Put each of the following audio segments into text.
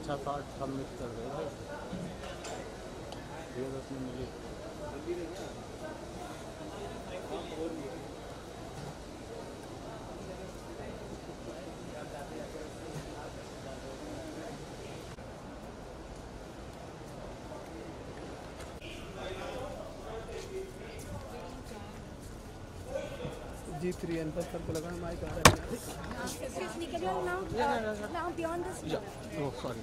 अच्छा part submit कर दे भाई, ये 10 मिनट मिले। G3 and पर को लगा माइक आ रहा है। Now beyond this. Oh sorry.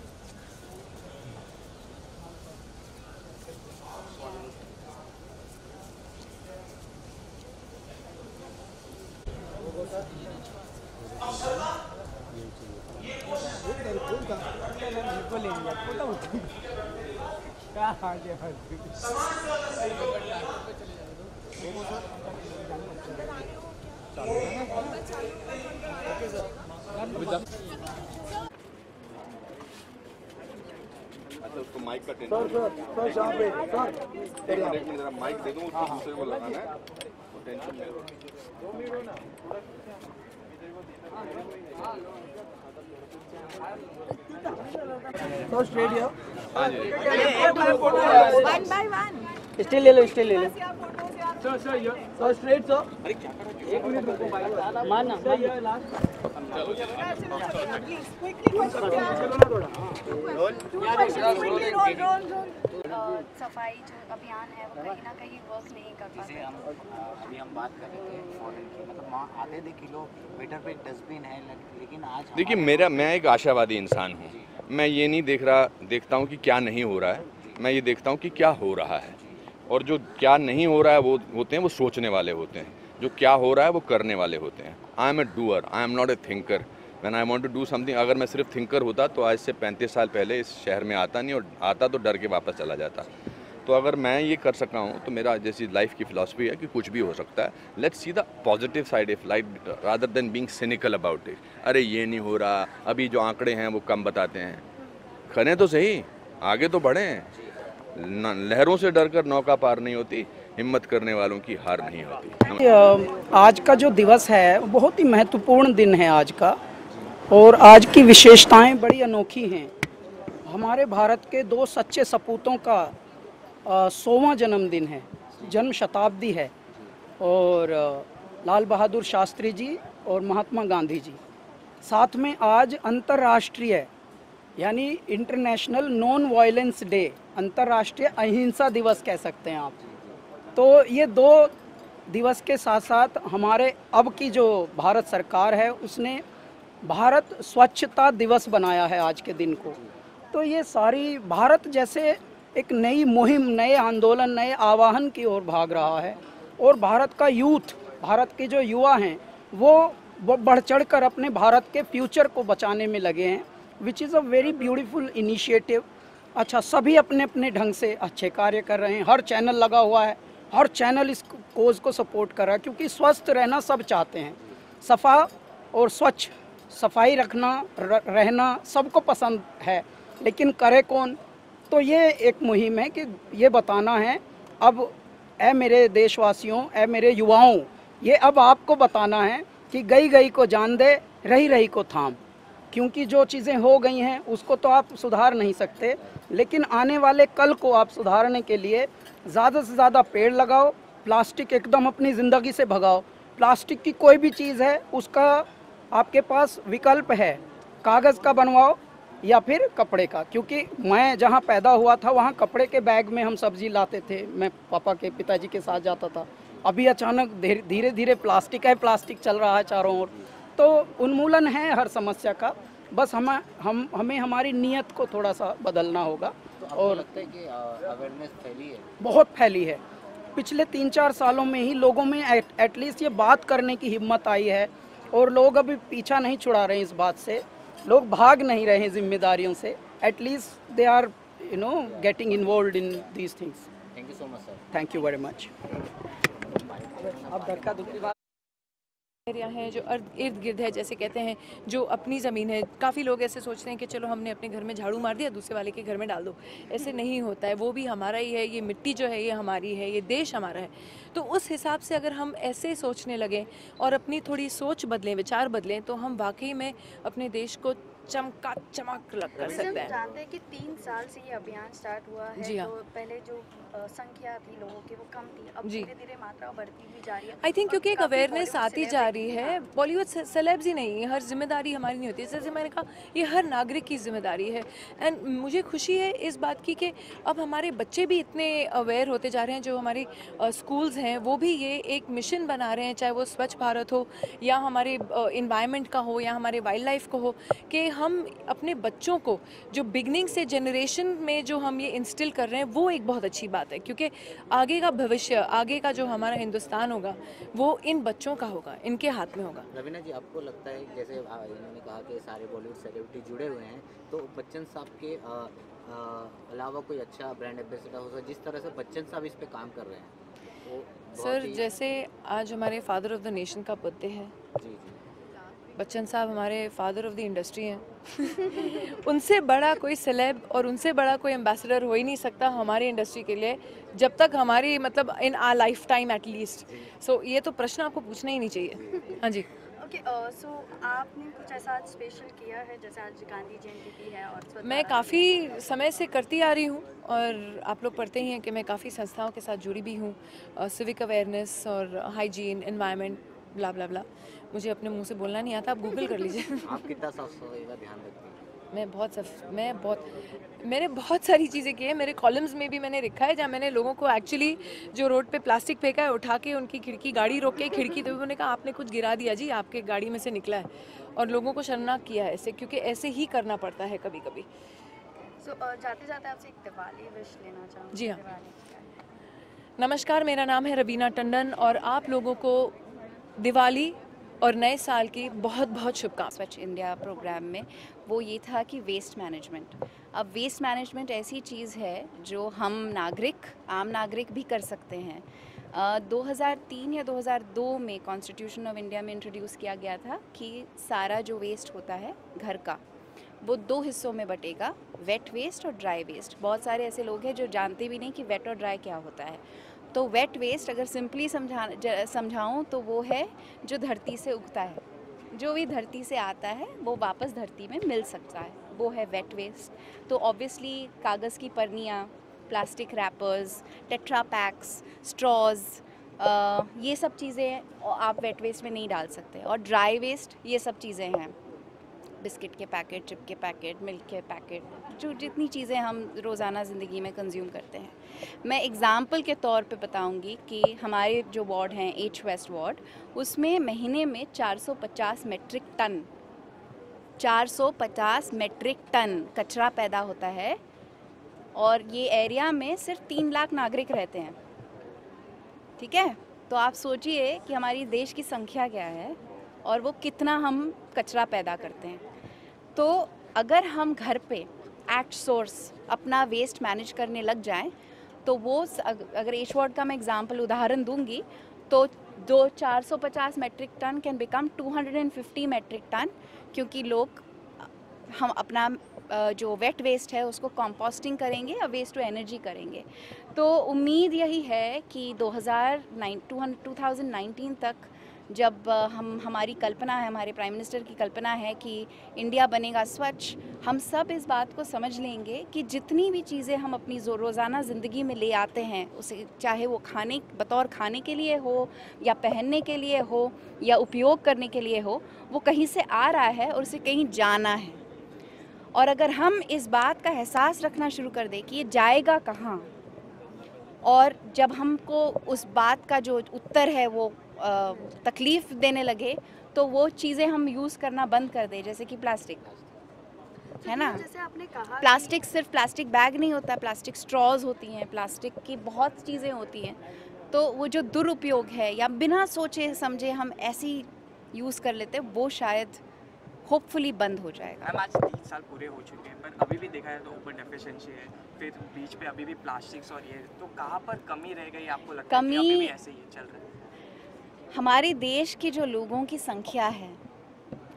अच्छा उसको माइक का टेंशन एक मिनट जरा माइक दे दूँ उसको दूसरे को लगाना है तो टेंशन नहीं होगा। तो स्ट्रेट यो हाँ जी One by one. स्टिल ले लो सर स्ट्रेट सर एक मिनट रुको भाई मानना Please, quickly सफाई जो अभियान है वो कहीं ना कहीं वर्क नहीं कर पाते। अभी हम बात कर रहे थे फॉरेन की, मतलब वहाँ आधे किलोमीटर पे डस्टबिन है, लेकिन आज देखिए मैं एक आशावादी इंसान हूँ। मैं ये नहीं देखता हूँ कि क्या नहीं हो रहा है, मैं ये देखता हूँ कि क्या हो रहा है। और जो क्या नहीं हो रहा है वो होते हैं वो सोचने वाले होते हैं, जो क्या हो रहा है वो करने वाले होते हैं। I am a doer, I am not a thinker. When I want to do something, अगर मैं सिर्फ थिंकर होता तो आज से 35 साल पहले इस शहर में आता नहीं, और आता तो डर के वापस चला जाता। तो अगर मैं ये कर सका हूँ तो मेरा जैसी लाइफ की फिलॉसफी है कि कुछ भी हो सकता है। Let's see the positive side of life rather than being cynical about it. अरे ये नहीं हो रहा, अभी जो आंकड़े हैं वो कम बताते हैं। खने तो सही, आगे तो बढ़ें। लहरों से डरकर नौका पार नहीं होती, हिम्मत करने वालों की हार नहीं होती। आज का जो दिवस है बहुत ही महत्वपूर्ण दिन है आज का, और आज की विशेषताएं बड़ी अनोखी हैं। हमारे भारत के दो सच्चे सपूतों का 100वां जन्मदिन है, जन्म शताब्दी है, और लाल बहादुर शास्त्री जी और महात्मा गांधी जी। साथ में आज अंतर्राष्ट्रीय यानी इंटरनेशनल नॉन वायलेंस डे, अंतर्राष्ट्रीय अहिंसा दिवस कह सकते हैं आप। तो ये दो दिवस के साथ साथ हमारे अब की जो भारत सरकार है उसने भारत स्वच्छता दिवस बनाया है आज के दिन को। तो ये सारी भारत जैसे एक नई मुहिम, नए आंदोलन, नए आवाहन की ओर भाग रहा है, और भारत का यूथ, भारत के जो युवा हैं वो बढ़ चढ़ कर अपने भारत के फ्यूचर को बचाने में लगे हैं, which is a very beautiful initiative. अच्छा, सभी अपने अपने ढंग से अच्छे कार्य कर रहे हैं, हर चैनल लगा हुआ है, हर चैनल इस कोज को सपोर्ट कर रहा है, क्योंकि स्वस्थ रहना सब चाहते हैं। सफ़ा और स्वच्छ, सफाई रखना रहना सबको पसंद है, लेकिन करे कौन? तो ये एक मुहिम है कि ये बताना है अब, ए मेरे देशवासियों, ए मेरे युवाओं, ये अब आपको बताना है कि गई गई को जान दे, रही रही को थाम। क्योंकि जो चीज़ें हो गई हैं उसको तो आप सुधार नहीं सकते, लेकिन आने वाले कल को आप सुधारने के लिए ज़्यादा से ज़्यादा पेड़ लगाओ, प्लास्टिक एकदम अपनी ज़िंदगी से भगाओ। प्लास्टिक की कोई भी चीज़ है उसका आपके पास विकल्प है, कागज़ का बनवाओ या फिर कपड़े का। क्योंकि मैं जहाँ पैदा हुआ था वहाँ कपड़े के बैग में हम सब्ज़ी लाते थे, मैं पापा के पिताजी के साथ जाता था। अभी अचानक धीरे धीरे प्लास्टिक प्लास्टिक चल रहा है चारों ओर। तो उन्मूलन है हर समस्या का, बस हमें हमारी नीयत को थोड़ा सा बदलना होगा। तो और लगता है कि अवेयरनेस फैली है, बहुत फैली है। पिछले 3-4 सालों में ही लोगों में एटलीस्ट ये बात करने की हिम्मत आई है, और लोग अभी पीछा नहीं छुड़ा रहे हैं इस बात से, लोग भाग नहीं रहे हैं जिम्मेदारियों से। At least they are getting involved in these things. Thank you so much sir. Thank you very much. अब धक्का धुक्की बात एरिया हैं जो इर्द गिर्द है, जैसे कहते हैं जो अपनी ज़मीन है। काफ़ी लोग ऐसे सोचते हैं कि चलो हमने अपने घर में झाड़ू मार दिया, दूसरे वाले के घर में डाल दो। ऐसे नहीं होता है, वो भी हमारा ही है, ये मिट्टी जो है ये हमारी है, ये देश हमारा है। तो उस हिसाब से अगर हम ऐसे सोचने लगें और अपनी थोड़ी सोच बदलें, विचार बदलें, तो हम वाकई में अपने देश को चमका चमक लग कर जैसे सकते हम हैं। जानते हैं कि 3 साल से ये अभियान स्टार्ट हुआ है। जी हाँ। तो पहले जो संख्या थी लोगों की वो कम थी, अब जी। धीरे धीरे मात्रा बढ़ती भी जा रही है। आई थिंक और क्योंकि एक काफी अवेयरनेस बॉलीवुड आती सेलेब जा भी- रही है। हाँ। बॉलीवुड सेलेब्स ही नहीं, हर जिम्मेदारी हमारी नहीं होती है। जैसे मैंने कहा, ये हर नागरिक की जिम्मेदारी है। एंड मुझे खुशी है इस बात की कि अब हमारे बच्चे भी इतने अवेयर होते जा रहे हैं। जो हमारे स्कूल्स हैं वो भी ये एक मिशन बना रहे हैं, चाहे वो स्वच्छ भारत हो या हमारे इन्वायरमेंट का हो या हमारे वाइल्ड लाइफ को हो, कि हम अपने बच्चों को जो बिगनिंग से जनरेशन में जो हम ये इंस्टिल कर रहे हैं वो एक बहुत अच्छी बात है। क्योंकि आगे का भविष्य, आगे का जो हमारा हिंदुस्तान होगा वो इन बच्चों का होगा, इनके हाथ में होगा। रवीना जी, आपको लगता है जैसे इन्होंने कहा कि सारे बॉलीवुड सेलिब्रिटी जुड़े हुए हैं, तो बच्चन साहब के अलावा कोई अच्छा ब्रांड एम्बेसडर हो सकता, जिस तरह से बच्चन साहब इस पे काम कर रहे हैं वो बहुत सर, ही- जैसे आज हमारे फादर ऑफ द नेशन का बर्थडे है, जी जी बच्चन साहब हमारे फादर ऑफ द इंडस्ट्री हैं। उनसे बड़ा कोई सेलेब और उनसे बड़ा कोई एम्बेसडर हो ही नहीं सकता हमारी इंडस्ट्री के लिए, जब तक हमारी मतलब in our life time at least. So ये तो प्रश्न आपको पूछना ही नहीं चाहिए। हाँ जी। ओके, सो आपने कुछ ऐसा आज स्पेशल किया है, जैसे आज गांधी जयंती भी है और स्वच्छ मैं भारत काफ़ी समय से करती आ रही हूँ और आप लोग पढ़ते ही हैं कि मैं काफ़ी संस्थाओं के साथ जुड़ी भी हूँ। सिविक अवेयरनेस और हाइजीन, एनवायरनमेंट, ब्ला ब्ला ब्ला। मुझे अपने मुंह से बोलना नहीं आता, आप गूगल कर लीजिए। आप कितना साफ सफाई का ध्यान रखते हैं? मैंने बहुत सारी चीज़ें की हैं। मेरे कॉलम्स में भी मैंने लिखा है, जहाँ मैंने लोगों को एक्चुअली जो रोड पे प्लास्टिक फेंका है उठा के उनकी खिड़की, गाड़ी रोक के खिड़की, तो उन्होंने कहा आपने कुछ गिरा दिया जी, आपके गाड़ी में से निकला है। और लोगों को शर्मनाक किया है ऐसे, क्योंकि ऐसे ही करना पड़ता है कभी कभी। सो जाते जाते आपसे एक दिवाली विश लेना चाहूँगी। जी हाँ। दिवाली। नमस्कार, मेरा नाम है रवीना टंडन और आप लोगों को दिवाली और नए साल की बहुत बहुत शुभकामनाएं। स्वच्छ इंडिया प्रोग्राम में वो ये था कि वेस्ट मैनेजमेंट। अब वेस्ट मैनेजमेंट ऐसी चीज़ है जो हम नागरिक, आम नागरिक भी कर सकते हैं। 2003 या 2002 में कॉन्स्टिट्यूशन ऑफ इंडिया में इंट्रोड्यूस किया गया था कि सारा जो वेस्ट होता है घर का, वो 2 हिस्सों में बटेगा, वेट वेस्ट और ड्राई वेस्ट। बहुत सारे ऐसे लोग हैं जो जानते भी नहीं कि वेट और ड्राई क्या होता है। तो वेट वेस्ट अगर सिंपली समझाऊँ तो वो है जो धरती से उगता है, जो भी धरती से आता है वो वापस धरती में मिल सकता है, वो है वेट वेस्ट। तो ऑब्वियसली कागज़ की पन्नियाँ, plastic wrappers, tetra packs, straws, ये सब चीज़ें आप वेट वेस्ट में नहीं डाल सकते। और ड्राई वेस्ट ये सब चीज़ें हैं, बिस्किट के पैकेट, चिप के पैकेट, मिल्क के पैकेट, जो जितनी चीज़ें हम रोज़ाना ज़िंदगी में कंज्यूम करते हैं। मैं एग्ज़ाम्पल के तौर पे बताऊंगी कि हमारे जो वार्ड हैं, एच वेस्ट वार्ड, उसमें महीने में 450 मेट्रिक टन 450 मेट्रिक टन कचरा पैदा होता है। और ये एरिया में सिर्फ 3 लाख नागरिक रहते हैं। ठीक है, तो आप सोचिए कि हमारी देश की संख्या क्या है और वो कितना हम कचरा पैदा करते हैं। तो अगर हम घर पे एक्ट सोर्स अपना वेस्ट मैनेज करने लग जाएं, तो वो अगर एच वार्ड का मैं एग्जांपल उदाहरण दूंगी तो 450 metric ton can become 250 metric ton, क्योंकि लोग हम अपना जो वेट वेस्ट है उसको कंपोस्टिंग करेंगे या वेस्ट टू एनर्जी करेंगे। तो उम्मीद यही है कि 2019 तक जब हमारी कल्पना है, हमारे प्राइम मिनिस्टर की कल्पना है कि इंडिया बनेगा स्वच्छ, हम सब इस बात को समझ लेंगे कि जितनी भी चीज़ें हम अपनी रोज़ाना ज़िंदगी में ले आते हैं, उसे चाहे वो बतौर खाने के लिए हो या पहनने के लिए हो या उपयोग करने के लिए हो, वो कहीं से आ रहा है और उसे कहीं जाना है। और अगर हम इस बात का एहसास रखना शुरू कर दें कि ये जाएगा कहाँ, और जब हमको उस बात का जो उत्तर है वो तकलीफ़ देने लगे, तो वो चीज़ें हम यूज़ करना बंद कर दें, जैसे कि प्लास्टिक, है ना। जैसे आपने कहा प्लास्टिक सिर्फ प्लास्टिक बैग नहीं होता, प्लास्टिक स्ट्रॉज होती हैं, प्लास्टिक की बहुत चीज़ें होती हैं। तो वो जो दुरुपयोग है या बिना सोचे समझे हम ऐसी यूज़ कर लेते हैं, वो शायद होपफुली बंद हो जाएगा। मैम, आज 3 साल पूरे हो चुके हैं, पर अभी भी देखा है तो ओपन डेफिशिएंसी है, फिर बीच पे अभी भी प्लास्टिक्स और ये, तो कहाँ पर कमी रह गई आपको लगता है कि अभी भी ऐसे ही चल रहा है? हमारे देश के जो लोगों की संख्या है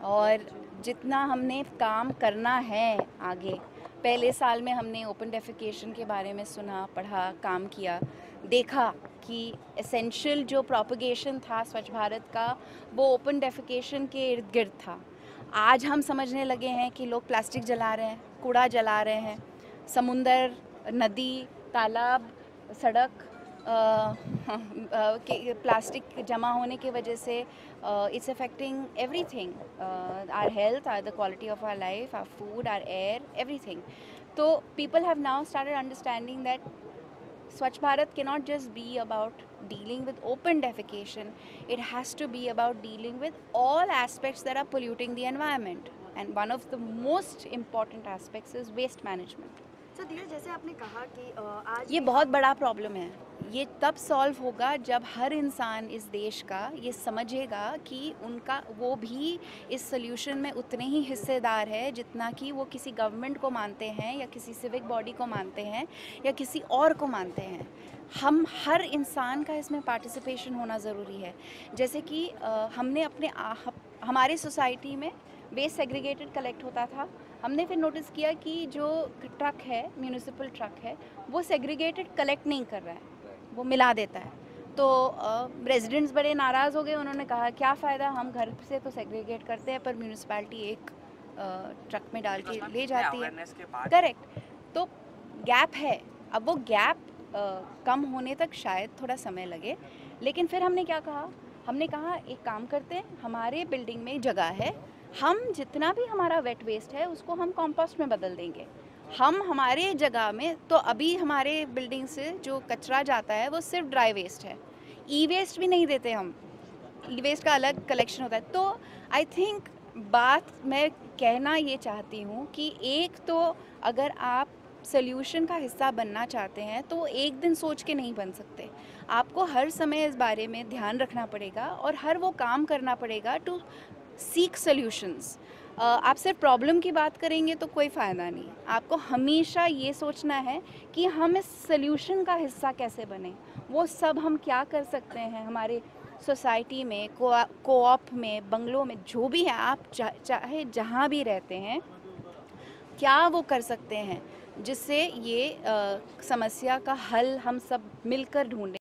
और जितना हमने काम करना है आगे, पहले साल में हमने ओपन डेफिकेशन के बारे में सुना, पढ़ा, काम किया, देखा कि एसेंशियल जो प्रोपगेशन था स्वच्छ भारत का वो ओपन डेफिकेशन के इर्द गिर्द था। आज हम समझने लगे हैं कि लोग प्लास्टिक जला रहे हैं, कूड़ा जला रहे हैं, समुंदर, नदी, तालाब, सड़क के प्लास्टिक जमा होने की वजह से it's affecting everything, our health, the quality of our life, our food, our air, everything. तो people have now started understanding that Swachh Bharat cannot just be about dealing with open defecation. It has to be about dealing with all aspects that are polluting the environment. And one of the most important aspects is waste management. Sir Dheeraj, जैसे आपने कहा कि आज ये बहुत बड़ा problem है. ये तब सॉल्व होगा जब हर इंसान इस देश का ये समझेगा कि उनका वो भी इस सोल्यूशन में उतने ही हिस्सेदार है जितना कि वो किसी गवर्नमेंट को मानते हैं या किसी सिविक बॉडी को मानते हैं या किसी और को मानते हैं. हम हर इंसान का इसमें पार्टिसिपेशन होना ज़रूरी है. जैसे कि हमने हमारे सोसाइटी में वेस्ट सेग्रीगेटेड कलेक्ट होता था. हमने फिर नोटिस किया कि जो ट्रक है, म्यूनिसिपल ट्रक है, वो सेग्रीगेटेड कलेक्ट नहीं कर रहा है, वो मिला देता है. तो रेजिडेंट्स बड़े नाराज़ हो गए. उन्होंने कहा क्या फ़ायदा, हम घर से तो सेग्रीगेट करते हैं पर म्यूनिसिपैलिटी एक ट्रक में डाल के ले जाती है. करेक्ट. तो गैप है. अब वो गैप कम होने तक शायद थोड़ा समय लगे, लेकिन फिर हमने क्या कहा, हमने कहा एक काम करते हैं, हमारे बिल्डिंग में जगह है, हम जितना भी हमारा वेट वेस्ट है उसको हम कंपोस्ट में बदल देंगे. हम हमारे जगह में तो अभी हमारे बिल्डिंग से जो कचरा जाता है वो सिर्फ ड्राई वेस्ट है, ई वेस्ट भी नहीं देते हम. ई वेस्ट का अलग कलेक्शन होता है. तो आई थिंक बात मैं कहना ये चाहती हूँ कि एक तो अगर आप सोल्यूशन का हिस्सा बनना चाहते हैं तो एक दिन सोच के नहीं बन सकते. आपको हर समय इस बारे में ध्यान रखना पड़ेगा और हर वो काम करना पड़ेगा टू सीक सोल्यूशंस. आप सिर्फ प्रॉब्लम की बात करेंगे तो कोई फ़ायदा नहीं. आपको हमेशा ये सोचना है कि हम इस सोल्यूशन का हिस्सा कैसे बने. वो सब हम क्या कर सकते हैं हमारे सोसाइटी में, कोऑप में, बंगलों में, जो भी है, आप चाहे जहाँ भी रहते हैं, क्या वो कर सकते हैं जिससे ये समस्या का हल हम सब मिलकर ढूंढें.